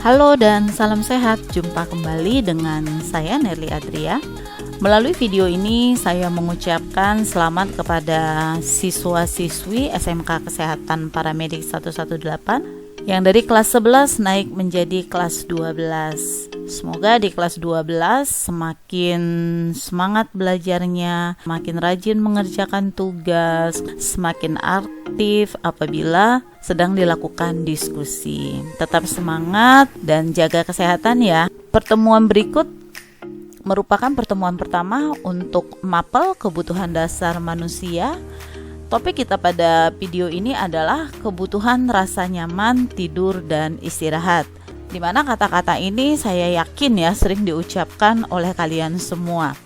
Halo dan salam sehat, jumpa kembali dengan saya Nerly Adria. Melalui video ini saya mengucapkan selamat kepada siswa-siswi SMK Kesehatan Paramedik 118 yang dari kelas 11 naik menjadi kelas 12. Semoga di kelas 12 semakin semangat belajarnya, semakin rajin mengerjakan tugas, semakin aktif apabila sedang dilakukan diskusi. Tetap semangat dan jaga kesehatan ya. Pertemuan berikut merupakan pertemuan pertama untuk mapel kebutuhan dasar manusia. Topik kita pada video ini adalah kebutuhan rasa nyaman, tidur, dan istirahat. Di mana kata-kata ini saya yakin ya sering diucapkan oleh kalian semua.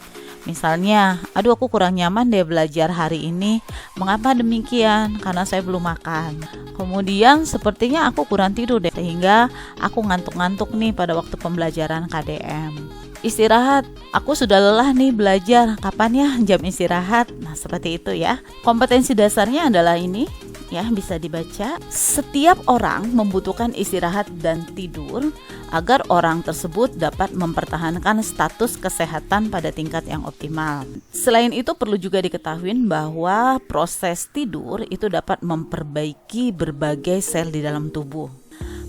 Misalnya, aduh aku kurang nyaman deh belajar hari ini. Mengapa demikian? Karena saya belum makan. Kemudian sepertinya aku kurang tidur deh, sehingga aku ngantuk-ngantuk nih pada waktu pembelajaran KDM. Istirahat, aku sudah lelah nih belajar, kapan ya jam istirahat? Nah seperti itu ya. Kompetensi dasarnya adalah ini ya, bisa dibaca. Setiap orang membutuhkan istirahat dan tidur agar orang tersebut dapat mempertahankan status kesehatan pada tingkat yang optimal. Selain itu perlu juga diketahui bahwa proses tidur itu dapat memperbaiki berbagai sel di dalam tubuh.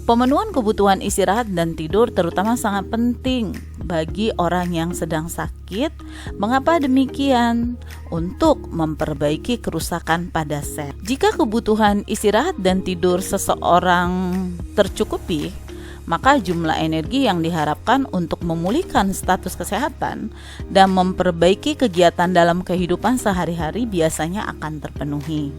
Pemenuhan kebutuhan istirahat dan tidur terutama sangat penting bagi orang yang sedang sakit. Mengapa demikian? Untuk memperbaiki kerusakan pada sel. Jika kebutuhan istirahat dan tidur seseorang tercukupi, maka jumlah energi yang diharapkan untuk memulihkan status kesehatan dan memperbaiki kegiatan dalam kehidupan sehari-hari biasanya akan terpenuhi.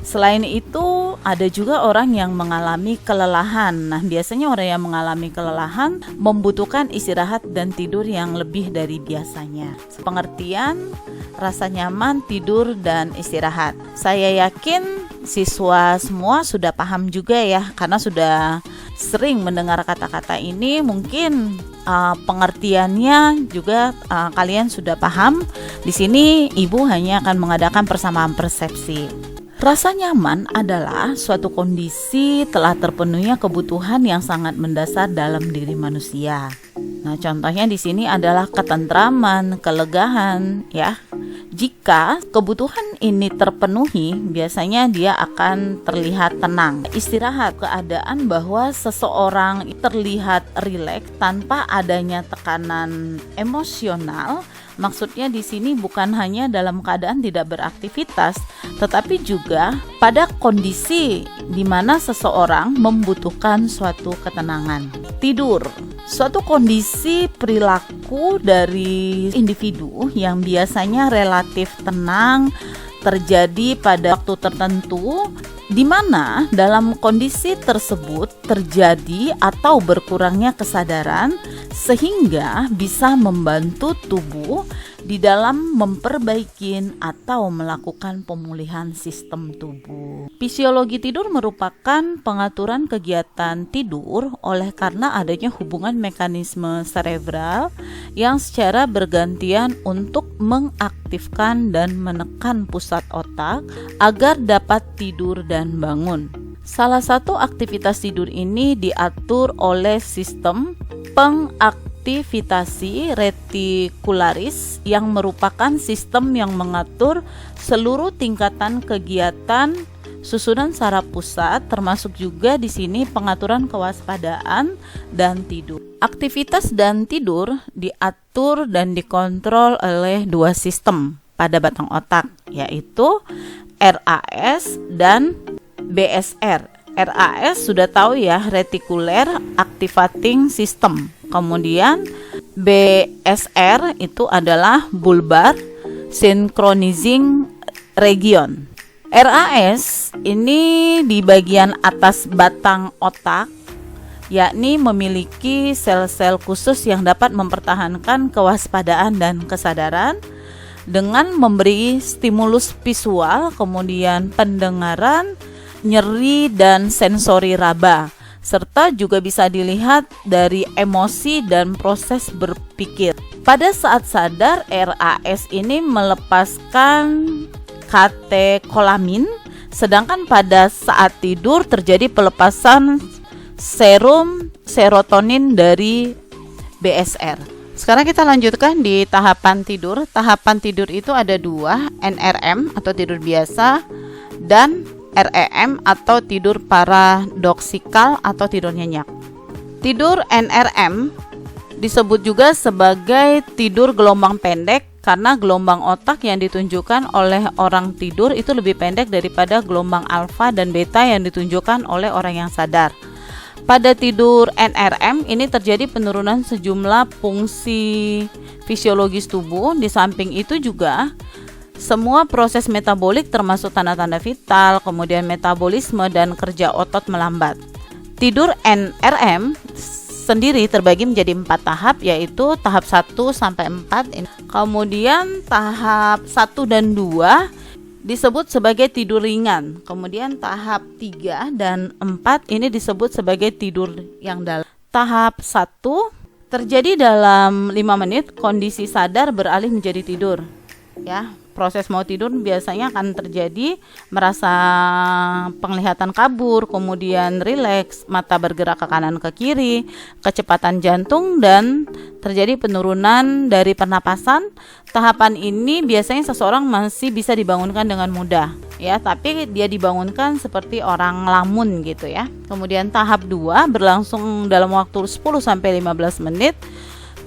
Selain itu, ada juga orang yang mengalami kelelahan. Nah, biasanya orang yang mengalami kelelahan membutuhkan istirahat dan tidur yang lebih dari biasanya. Pengertian, rasa nyaman, tidur, dan istirahat. Saya yakin siswa semua sudah paham juga ya, karena sudah sering mendengar kata-kata ini. Mungkin pengertiannya juga kalian sudah paham. Di sini Ibu hanya akan mengadakan persamaan persepsi. Rasa nyaman adalah suatu kondisi telah terpenuhinya kebutuhan yang sangat mendasar dalam diri manusia. Nah, contohnya di sini adalah ketentraman, kelegaan, ya. Jika kebutuhan ini terpenuhi, biasanya dia akan terlihat tenang. Istirahat, keadaan bahwa seseorang terlihat rileks tanpa adanya tekanan emosional. Maksudnya di sini bukan hanya dalam keadaan tidak beraktivitas, tetapi juga pada kondisi di mana seseorang membutuhkan suatu ketenangan. Tidur, suatu kondisi perilaku dari individu yang biasanya relatif tenang terjadi pada waktu tertentu, di mana dalam kondisi tersebut terjadi atau berkurangnya kesadaran sehingga bisa membantu tubuh di dalam memperbaiki atau melakukan pemulihan sistem tubuh. Fisiologi tidur merupakan pengaturan kegiatan tidur oleh karena adanya hubungan mekanisme cerebral yang secara bergantian untuk mengaktifkan dan menekan pusat otak agar dapat tidur dan bangun. Salah satu aktivitas tidur ini diatur oleh sistem pengaktivitasi retikularis yang merupakan sistem yang mengatur seluruh tingkatan kegiatan susunan saraf pusat, termasuk juga di sini pengaturan kewaspadaan dan tidur. Aktivitas dan tidur diatur dan dikontrol oleh dua sistem pada batang otak, yaitu RAS dan BSR. RAS sudah tahu ya, Reticular Activating System. Kemudian BSR itu adalah Bulbar Synchronizing Region. RAS ini di bagian atas batang otak, yakni memiliki sel-sel khusus yang dapat mempertahankan kewaspadaan dan kesadaran dengan memberi stimulus visual, kemudian pendengaran, nyeri, dan sensori raba, serta juga bisa dilihat dari emosi dan proses berpikir. Pada saat sadar, RAS ini melepaskan katekolamin, sedangkan pada saat tidur terjadi pelepasan serum serotonin dari BSR. Sekarang kita lanjutkan di tahapan tidur. Tahapan tidur itu ada dua, NRM atau tidur biasa dan REM atau tidur paradoksikal atau tidur nyenyak. Tidur NRM disebut juga sebagai tidur gelombang pendek karena gelombang otak yang ditunjukkan oleh orang tidur itu lebih pendek daripada gelombang alfa dan beta yang ditunjukkan oleh orang yang sadar. Pada tidur NRM ini terjadi penurunan sejumlah fungsi fisiologis tubuh. Di samping itu juga semua proses metabolik termasuk tanda-tanda vital, kemudian metabolisme dan kerja otot melambat. Tidur NRM sendiri terbagi menjadi 4 tahap, yaitu tahap 1 sampai 4. Kemudian tahap 1 dan 2 disebut sebagai tidur ringan. Kemudian tahap 3 dan 4 ini disebut sebagai tidur yang dalam. Tahap 1 terjadi dalam 5 menit, kondisi sadar beralih menjadi tidur. Ya, proses mau tidur biasanya akan terjadi merasa penglihatan kabur, kemudian rileks, mata bergerak ke kanan ke kiri, kecepatan jantung dan terjadi penurunan dari pernapasan. Tahapan ini biasanya seseorang masih bisa dibangunkan dengan mudah, ya, tapi dia dibangunkan seperti orang ngelamun gitu ya. Kemudian tahap 2 berlangsung dalam waktu 10 sampai 15 menit.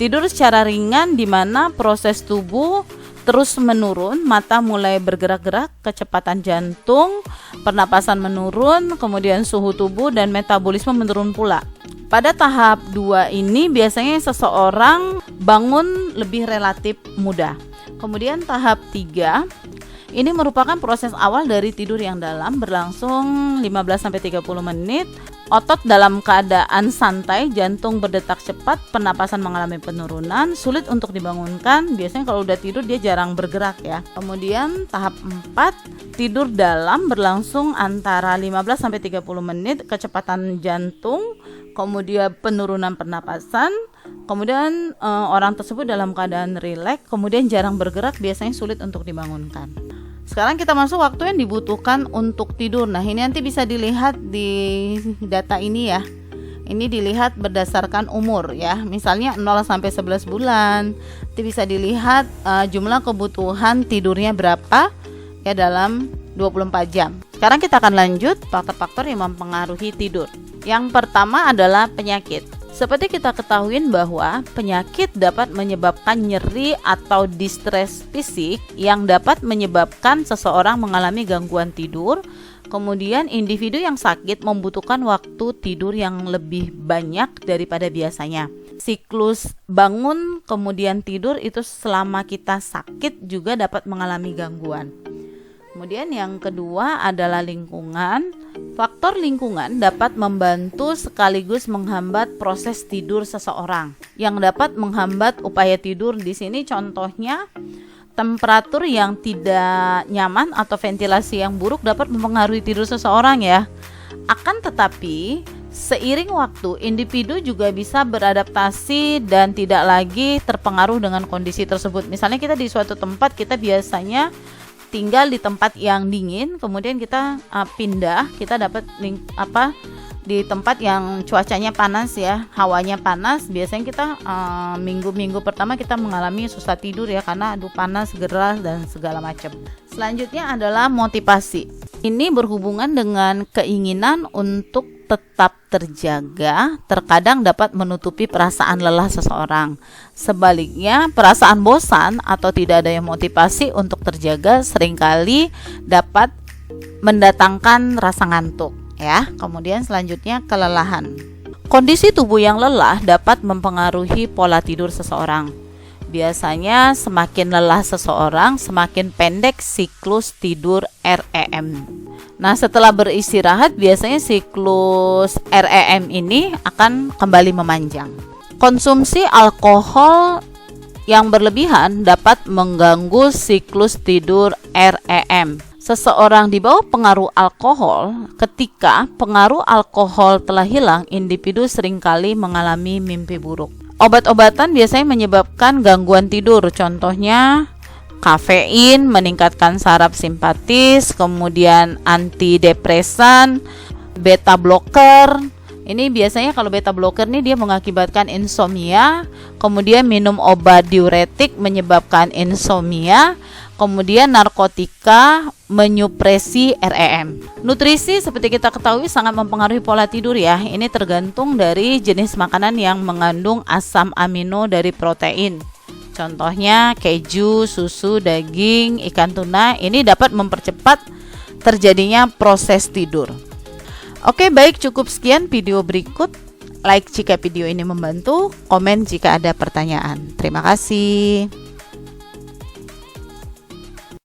Tidur secara ringan di mana proses tubuh terus menurun, mata mulai bergerak-gerak, kecepatan jantung, pernapasan menurun, kemudian suhu tubuh dan metabolisme menurun pula. Pada tahap 2 ini biasanya seseorang bangun lebih relatif mudah. Kemudian tahap 3 ini merupakan proses awal dari tidur yang dalam, berlangsung 15-30 menit. Otot dalam keadaan santai, jantung berdetak cepat, pernapasan mengalami penurunan, sulit untuk dibangunkan. Biasanya kalau udah tidur dia jarang bergerak ya. Kemudian tahap 4, tidur dalam berlangsung antara 15-30 menit, kecepatan jantung, kemudian penurunan pernapasan. Kemudian orang tersebut dalam keadaan rileks, kemudian jarang bergerak, biasanya sulit untuk dibangunkan. Sekarang kita masuk waktu yang dibutuhkan untuk tidur. Nah, ini nanti bisa dilihat di data ini ya. Ini dilihat berdasarkan umur ya. Misalnya 0 sampai 11 bulan. Nanti bisa dilihat jumlah kebutuhan tidurnya berapa ya dalam 24 jam. Sekarang kita akan lanjut faktor-faktor yang mempengaruhi tidur. Yang pertama adalah penyakit. Seperti kita ketahui bahwa penyakit dapat menyebabkan nyeri atau distres fisik yang dapat menyebabkan seseorang mengalami gangguan tidur. Kemudian individu yang sakit membutuhkan waktu tidur yang lebih banyak daripada biasanya. Siklus bangun kemudian tidur itu selama kita sakit juga dapat mengalami gangguan. Kemudian yang kedua adalah lingkungan. Faktor lingkungan dapat membantu sekaligus menghambat proses tidur seseorang. Yang dapat menghambat upaya tidur di sini contohnya temperatur yang tidak nyaman atau ventilasi yang buruk dapat mempengaruhi tidur seseorang ya. Akan tetapi seiring waktu individu juga bisa beradaptasi dan tidak lagi terpengaruh dengan kondisi tersebut. Misalnya kita di suatu tempat, kita biasanya tinggal di tempat yang dingin, kemudian kita pindah, kita dapat di tempat yang cuacanya panas ya, hawanya panas. Biasanya kita minggu-minggu pertama kita mengalami susah tidur ya, karena panas, gerah dan segala macam. Selanjutnya adalah motivasi. Ini berhubungan dengan keinginan untuk tetap terjaga, terkadang dapat menutupi perasaan lelah seseorang. Sebaliknya, perasaan bosan atau tidak adanya motivasi untuk terjaga seringkali dapat mendatangkan rasa ngantuk ya. Kemudian selanjutnya kelelahan. Kondisi tubuh yang lelah dapat mempengaruhi pola tidur seseorang. Biasanya semakin lelah seseorang, semakin pendek siklus tidur REM. Nah, setelah beristirahat biasanya siklus REM ini akan kembali memanjang. Konsumsi alkohol yang berlebihan dapat mengganggu siklus tidur REM. Seseorang di bawah pengaruh alkohol, ketika pengaruh alkohol telah hilang, individu seringkali mengalami mimpi buruk. Obat-obatan biasanya menyebabkan gangguan tidur, contohnya kafein meningkatkan saraf simpatis, kemudian antidepresan, beta blocker Ini biasanya kalau beta blocker nih dia mengakibatkan insomnia, kemudian minum obat diuretik menyebabkan insomnia, kemudian narkotika menyupresi REM. Nutrisi seperti kita ketahui sangat mempengaruhi pola tidur ya. Ini tergantung dari jenis makanan yang mengandung asam amino dari protein. Contohnya keju, susu, daging, ikan tuna ini dapat mempercepat terjadinya proses tidur. Oke, baik, cukup sekian video berikut. Like jika video ini membantu, komen jika ada pertanyaan. Terima kasih.